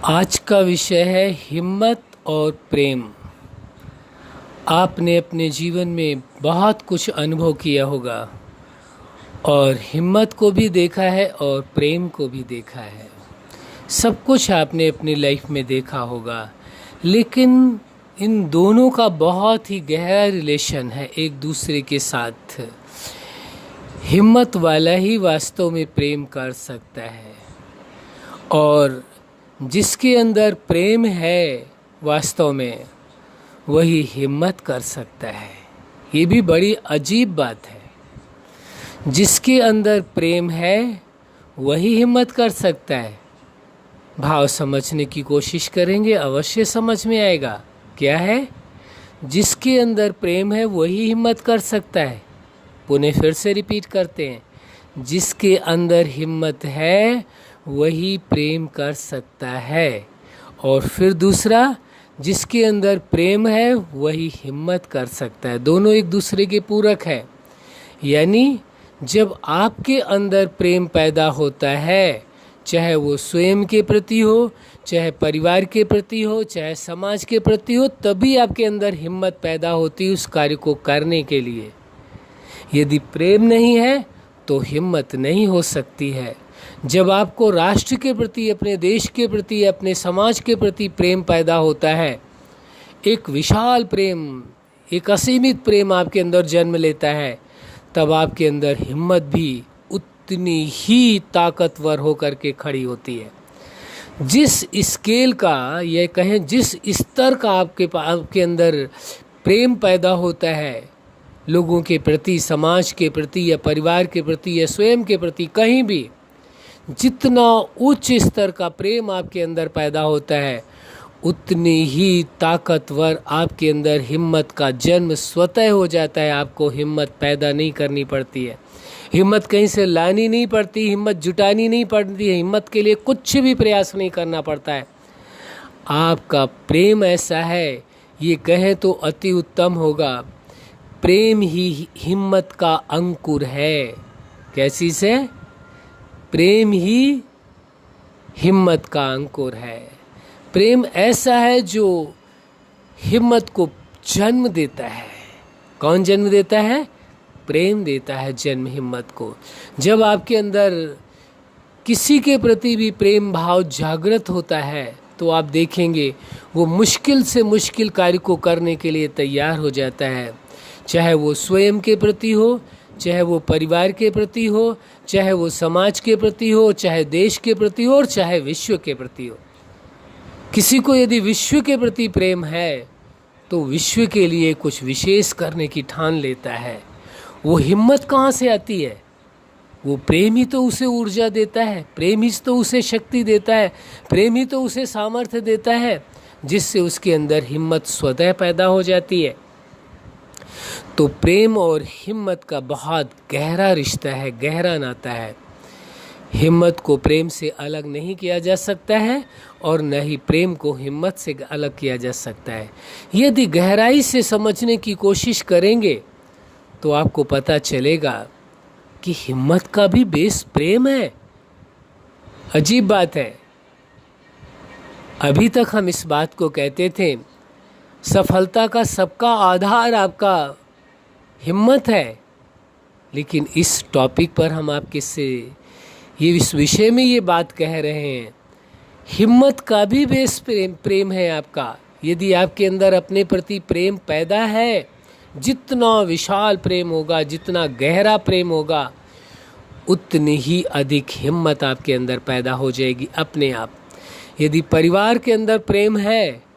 आज का विषय है हिम्मत और प्रेम। आपने अपने जीवन में बहुत कुछ अनुभव किया होगा और हिम्मत को भी देखा है और प्रेम को भी देखा है। सब कुछ आपने अपनी लाइफ में देखा होगा, लेकिन इन दोनों का बहुत ही गहरा रिलेशन है एक दूसरे के साथ। हिम्मत वाला ही वास्तव में प्रेम कर सकता है और जिसके अंदर प्रेम है वास्तव में वही हिम्मत कर सकता है। ये भी बड़ी अजीब बात है। जिसके अंदर प्रेम है वही हिम्मत कर सकता है। भाव समझने की कोशिश करेंगे, अवश्य समझ में आएगा। क्या है? जिसके अंदर प्रेम है वही हिम्मत कर सकता है। पुनः फिर से रिपीट करते हैं, जिसके अंदर हिम्मत है वही प्रेम कर सकता है। और फिर दूसरा, जिसके अंदर प्रेम है वही हिम्मत कर सकता है। दोनों एक दूसरे के पूरक है। यानी जब आपके अंदर प्रेम पैदा होता है, चाहे वो स्वयं के प्रति हो, चाहे परिवार के प्रति हो, चाहे समाज के प्रति हो, तभी आपके अंदर हिम्मत पैदा होती है उस कार्य को करने के लिए। यदि प्रेम नहीं है तो हिम्मत नहीं हो सकती है। जब आपको राष्ट्र के प्रति, अपने देश के प्रति, अपने समाज के प्रति प्रेम पैदा होता है, एक विशाल प्रेम, एक असीमित प्रेम आपके अंदर जन्म लेता है, तब आपके अंदर हिम्मत भी उतनी ही ताकतवर होकर के खड़ी होती है। जिस स्केल का, यह कहें जिस स्तर का आपके अंदर प्रेम पैदा होता है लोगों के प्रति, समाज के प्रति या परिवार के प्रति या स्वयं के प्रति, कहीं भी जितना उच्च स्तर का प्रेम आपके अंदर पैदा होता है, उतनी ही ताकतवर आपके अंदर हिम्मत का जन्म स्वतः हो जाता है। आपको हिम्मत पैदा नहीं करनी पड़ती है, हिम्मत कहीं से लानी नहीं पड़ती, हिम्मत जुटानी नहीं पड़ती है, हिम्मत के लिए कुछ भी प्रयास नहीं करना पड़ता है। आपका प्रेम ऐसा है, ये कहें तो अति उत्तम होगा, प्रेम ही हिम्मत का अंकुर है। कैसी से? प्रेम ही हिम्मत का अंकुर है। प्रेम ऐसा है जो हिम्मत को जन्म देता है। कौन जन्म देता है? प्रेम देता है जन्म हिम्मत को। जब आपके अंदर किसी के प्रति भी प्रेम भाव जागृत होता है तो आप देखेंगे वो मुश्किल से मुश्किल कार्य को करने के लिए तैयार हो जाता है। चाहे वो स्वयं के प्रति हो, चाहे वो परिवार के प्रति हो, चाहे वो समाज के प्रति हो, चाहे देश के प्रति हो और चाहे विश्व के प्रति हो। किसी को यदि विश्व के प्रति प्रेम है तो विश्व के लिए कुछ विशेष करने की ठान लेता है। वो हिम्मत कहाँ से आती है? वो प्रेम ही तो उसे ऊर्जा देता है, प्रेम ही तो उसे शक्ति देता है, प्रेम ही तो उसे सामर्थ्य देता है, जिससे उसके अंदर हिम्मत स्वतः पैदा हो जाती है। तो प्रेम और हिम्मत का बहुत गहरा रिश्ता है, गहरा नाता है। हिम्मत को प्रेम से अलग नहीं किया जा सकता है और न ही प्रेम को हिम्मत से अलग किया जा सकता है। यदि गहराई से समझने की कोशिश करेंगे तो आपको पता चलेगा कि हिम्मत का भी बेस प्रेम है। अजीब बात है। अभी तक हम इस बात को कहते थे सफलता का सबका आधार आपका हिम्मत है, लेकिन इस टॉपिक पर हम आपके से इस विषय में ये बात कह रहे हैं, हिम्मत का भी बेस प्रेम है आपका। यदि आपके अंदर अपने प्रति प्रेम पैदा है, जितना विशाल प्रेम होगा, जितना गहरा प्रेम होगा, उतनी ही अधिक हिम्मत आपके अंदर पैदा हो जाएगी अपने आप। यदि परिवार के अंदर प्रेम है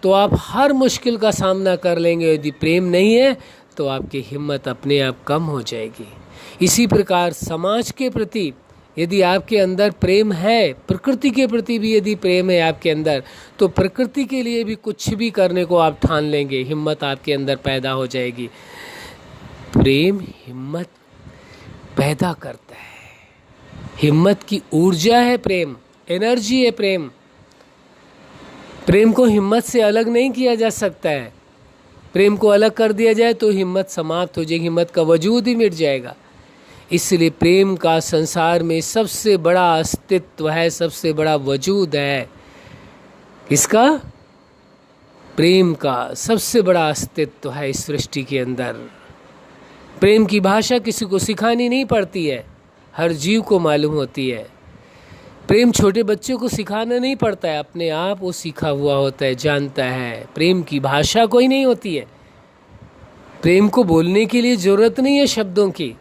तो आप हर मुश्किल का सामना कर लेंगे। यदि प्रेम नहीं है तो आपकी हिम्मत अपने आप कम हो जाएगी। इसी प्रकार समाज के प्रति यदि आपके अंदर प्रेम है, प्रकृति के प्रति भी यदि प्रेम है आपके अंदर, तो प्रकृति के लिए भी कुछ भी करने को आप ठान लेंगे, हिम्मत आपके अंदर पैदा हो जाएगी। प्रेम हिम्मत पैदा करता है। हिम्मत की ऊर्जा है प्रेम, एनर्जी है प्रेम। प्रेम को हिम्मत से अलग नहीं किया जा सकता है। प्रेम को अलग कर दिया जाए तो हिम्मत समाप्त हो जाएगी, हिम्मत का वजूद ही मिट जाएगा। इसलिए प्रेम का संसार में सबसे बड़ा अस्तित्व है, सबसे बड़ा वजूद है। इसका प्रेम का सबसे बड़ा अस्तित्व है इस सृष्टि के अंदर। प्रेम की भाषा किसी को सिखानी नहीं पड़ती है, हर जीव को मालूम होती है। प्रेम छोटे बच्चों को सिखाना नहीं पड़ता है, अपने आप वो सीखा हुआ होता है, जानता है। प्रेम की भाषा कोई नहीं होती है, प्रेम को बोलने के लिए ज़रूरत नहीं है शब्दों की।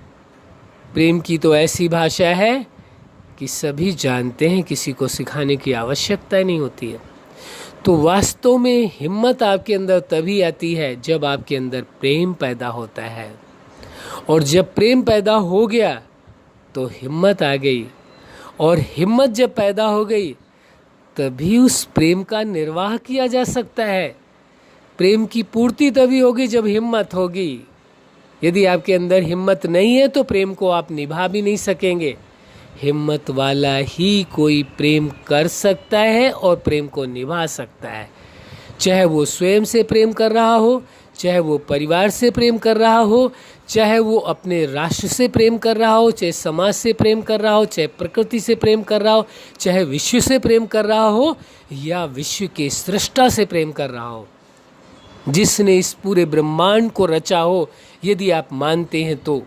प्रेम की तो ऐसी भाषा है कि सभी जानते हैं, किसी को सिखाने की आवश्यकता नहीं होती है। तो वास्तव में हिम्मत आपके अंदर तभी आती है जब आपके अंदर प्रेम पैदा होता है, और जब प्रेम पैदा हो गया तो हिम्मत आ गई, और हिम्मत जब पैदा हो गई तभी उस प्रेम का निर्वाह किया जा सकता है। प्रेम की पूर्ति तभी होगी जब हिम्मत होगी। यदि आपके अंदर हिम्मत नहीं है तो प्रेम को आप निभा भी नहीं सकेंगे। हिम्मत वाला ही कोई प्रेम कर सकता है और प्रेम को निभा सकता है, चाहे वो स्वयं से प्रेम कर रहा हो, चाहे वो परिवार से प्रेम कर रहा हो, चाहे वो अपने राष्ट्र से प्रेम कर रहा हो, चाहे समाज से प्रेम कर रहा हो, चाहे प्रकृति से प्रेम कर रहा हो, चाहे विश्व से प्रेम कर रहा हो, या विश्व के सृष्टा से प्रेम कर रहा हो, जिसने इस पूरे ब्रह्मांड को रचा हो। यदि आप मानते हैं तो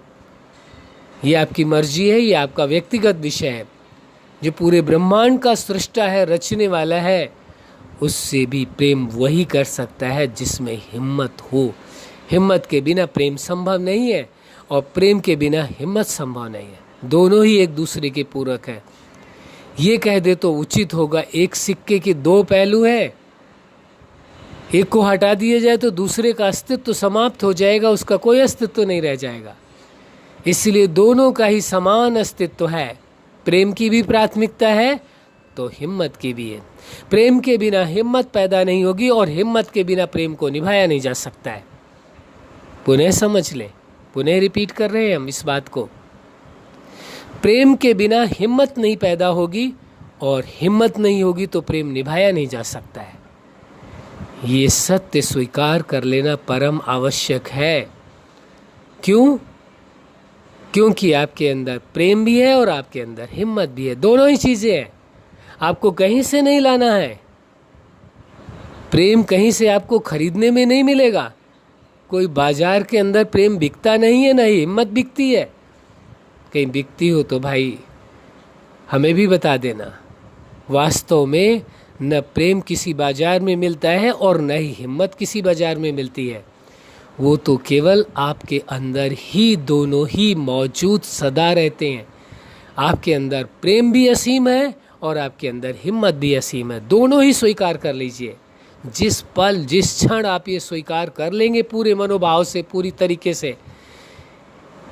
ये आपकी मर्जी है, ये आपका व्यक्तिगत विषय है। जो पूरे ब्रह्मांड का सृष्टा है, रचने वाला है, उससे भी प्रेम वही कर सकता है जिसमें हिम्मत हो। हिम्मत के बिना प्रेम संभव नहीं है, और प्रेम के बिना हिम्मत संभव नहीं है। दोनों ही एक दूसरे के पूरक है। ये कह दे तो उचित होगा, एक सिक्के के दो पहलू है, एक को हटा दिया जाए तो दूसरे का अस्तित्व तो समाप्त हो जाएगा, उसका कोई अस्तित्व तो नहीं रह जाएगा। इसलिए दोनों का ही समान अस्तित्व है। प्रेम की भी प्राथमिकता है तो हिम्मत की भी है। प्रेम के बिना हिम्मत पैदा नहीं होगी, और हिम्मत के बिना प्रेम को निभाया नहीं जा सकता है। पुनः समझ लें, पुनः रिपीट कर रहे हैं हम इस बात को। प्रेम के बिना हिम्मत नहीं पैदा होगी, और हिम्मत नहीं होगी तो प्रेम निभाया नहीं जा सकता है। ये सत्य स्वीकार कर लेना परम आवश्यक है। क्यों? क्योंकि आपके अंदर प्रेम भी है और आपके अंदर हिम्मत भी है, दोनों ही चीज़ें हैं। आपको कहीं से नहीं लाना है। प्रेम कहीं से आपको खरीदने में नहीं मिलेगा। कोई बाजार के अंदर प्रेम बिकता नहीं है, नहीं हिम्मत बिकती है। कहीं बिकती हो तो भाई हमें भी बता देना। वास्तव में न प्रेम किसी बाजार में मिलता है और न ही हिम्मत किसी बाजार में मिलती है। वो तो केवल आपके अंदर ही दोनों ही मौजूद सदा रहते हैं। आपके अंदर प्रेम भी असीम है और आपके अंदर हिम्मत भी असीम है। दोनों ही स्वीकार कर लीजिए। जिस पल जिस क्षण आप ये स्वीकार कर लेंगे पूरे मनोभाव से, पूरी तरीके से,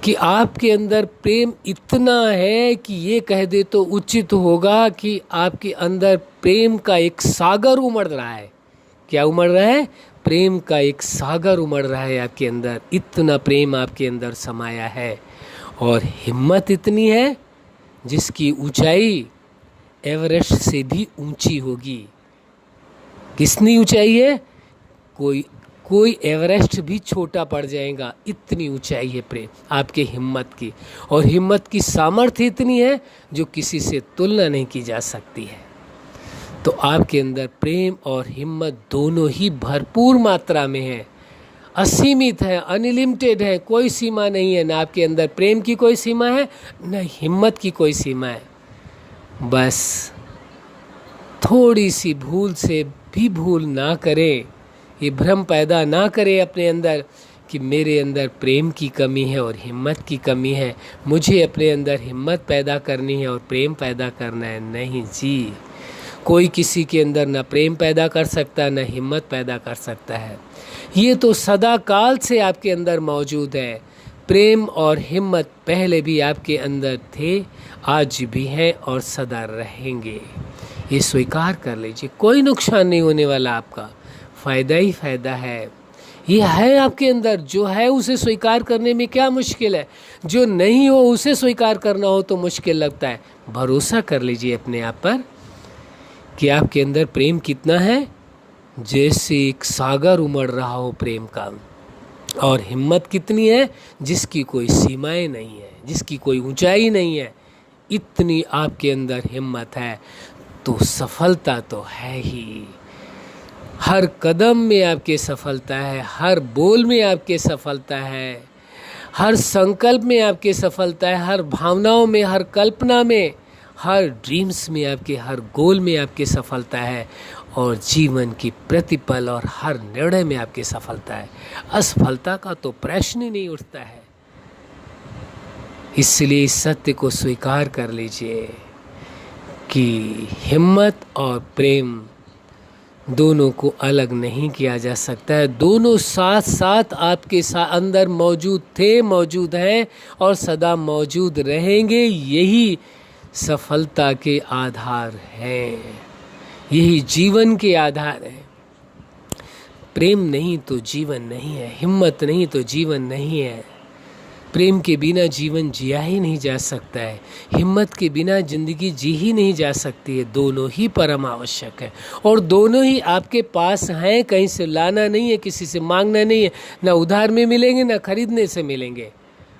कि आपके अंदर प्रेम इतना है कि ये कह दे तो उचित होगा कि आपके अंदर प्रेम का एक सागर उमड़ रहा है। क्या उमड़ रहा है? प्रेम का एक सागर उमड़ रहा है आपके अंदर। इतना प्रेम आपके अंदर समाया है। और हिम्मत इतनी है जिसकी ऊंचाई एवरेस्ट से भी ऊंची होगी। कितनी ऊंचाई है? कोई एवरेस्ट भी छोटा पड़ जाएगा, इतनी ऊंचाई है प्रेम आपके हिम्मत की। और हिम्मत की सामर्थ्य इतनी है जो किसी से तुलना नहीं की जा सकती है। तो आपके अंदर प्रेम और हिम्मत दोनों ही भरपूर मात्रा में है, असीमित है, अनलिमिटेड है, कोई सीमा नहीं है। ना आपके अंदर प्रेम की कोई सीमा है, न हिम्मत की कोई सीमा है। बस थोड़ी सी भूल से भी भूल ना करें, ये भ्रम पैदा ना करें अपने अंदर कि मेरे अंदर प्रेम की कमी है और हिम्मत की कमी है, मुझे अपने अंदर हिम्मत पैदा करनी है और प्रेम पैदा करना है। नहीं जी, कोई किसी के अंदर न प्रेम पैदा कर सकता न हिम्मत पैदा कर सकता है। ये तो सदा काल से आपके अंदर मौजूद है। प्रेम और हिम्मत पहले भी आपके अंदर थे, आज भी हैं और सदा रहेंगे। ये स्वीकार कर लीजिए। कोई नुकसान नहीं होने वाला, आपका फ़ायदा ही फ़ायदा है। ये है आपके अंदर, जो है उसे स्वीकार करने में क्या मुश्किल है? जो नहीं हो उसे स्वीकार करना हो तो मुश्किल लगता है। भरोसा कर लीजिए अपने आप पर कि आपके अंदर प्रेम कितना है, जैसे एक सागर उमड़ रहा हो प्रेम का। और हिम्मत कितनी है, जिसकी कोई सीमाएं नहीं है, जिसकी कोई ऊंचाई नहीं है। इतनी आपके अंदर हिम्मत है तो सफलता तो है ही। हर कदम में आपके सफलता है, हर बोल में आपके सफलता है, हर संकल्प में आपके सफलता है, हर भावनाओं में, हर कल्पना में, हर ड्रीम्स में आपके, हर गोल में आपके सफलता है और जीवन की प्रतिपल और हर निर्णय में आपकी सफलता है। असफलता का तो प्रश्न ही नहीं उठता है। इसलिए इस सत्य को स्वीकार कर लीजिए कि हिम्मत और प्रेम दोनों को अलग नहीं किया जा सकता है। दोनों साथ साथ आपके अंदर मौजूद थे, मौजूद हैं और सदा मौजूद रहेंगे। यही सफलता के आधार हैं, यही जीवन के आधार हैं। प्रेम नहीं तो जीवन नहीं है, हिम्मत नहीं तो जीवन नहीं है। प्रेम के बिना जीवन जिया ही नहीं जा सकता है, हिम्मत के बिना जिंदगी जी ही नहीं जा सकती है। दोनों ही परम आवश्यक है और दोनों ही आपके पास हैं, कहीं से लाना नहीं है, किसी से मांगना नहीं है। ना उधार में मिलेंगे, ना खरीदने से मिलेंगे।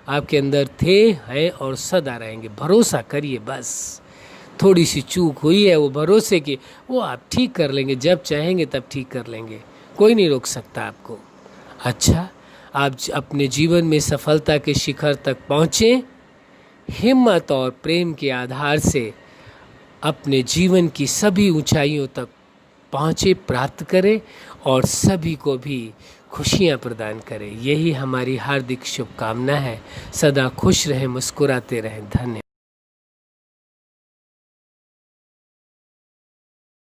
आपके अंदर थे, हैं और सदा रहेंगे। भरोसा करिए बस। थोड़ी सी चूक हुई है वो भरोसे की, वो आप ठीक कर लेंगे, जब चाहेंगे तब ठीक कर लेंगे, कोई नहीं रोक सकता आपको। अच्छा, आप अपने जीवन में सफलता के शिखर तक पहुँचे, हिम्मत और प्रेम के आधार से अपने जीवन की सभी ऊंचाइयों तक पहुँचे, प्राप्त करें और सभी को भी खुशियाँ प्रदान करें। यही हमारी हार्दिक शुभकामना है। सदा खुश रहें, मुस्कुराते रहें। धन्यवाद।